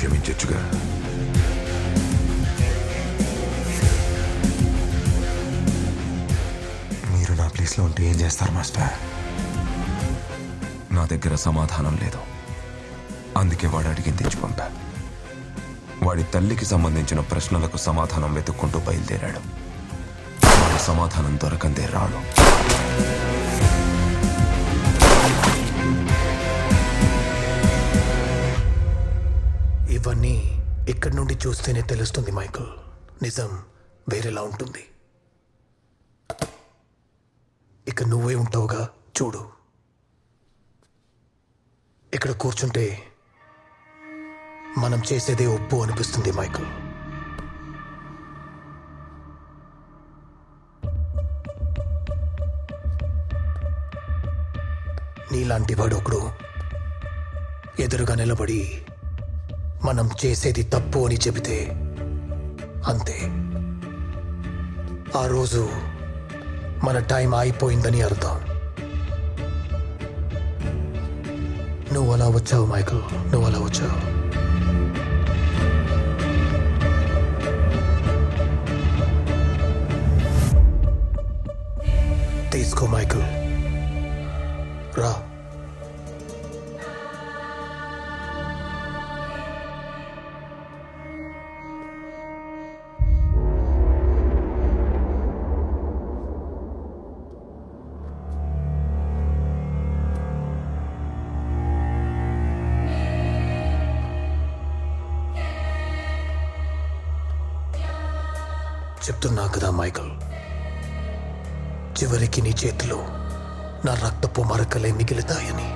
క్షమించొచ్చుగా. మీరు నా ప్లేస్లో ఉంటే ఏం చేస్తారు మాస్టర్? నా దగ్గర సమాధానం లేదు, అందుకే వాడు అడిగింది తెచ్చి పంపా. వాడి తల్లికి సంబంధించిన ప్రశ్నలకు సమాధానం వెతుక్కుంటూ బయలుదేరాడు. వాడి సమాధానం దొరకందే రాడు. ఇవన్నీ ఇక్కడి నుండి చూస్తేనే తెలుస్తుంది మైకల్. నిజం వేరేలా ఉంటుంది. ఇక నువ్వే ఉంటావుగా, చూడు. ఇక్కడ కూర్చుంటే మనం చేసేదే ఒప్పు అనిపిస్తుంది మైకల్. నీలాంటి వాడు ఒకడు ఎదురుగా నిలబడి మనం చేసేది తప్పు అని చెబితే అంతే, ఆ రోజు మన టైం అయిపోయిందని అర్థం. నువ్వు అలా వచ్చావు మైకల్, నువ్వు అలా వచ్చావు. తీసుకో మైకల్, రా. చెప్తున్నా కదా మైకల్, చివరికి నీ చేతిలో నా రక్తపు మరకలే మిగులుతాయని.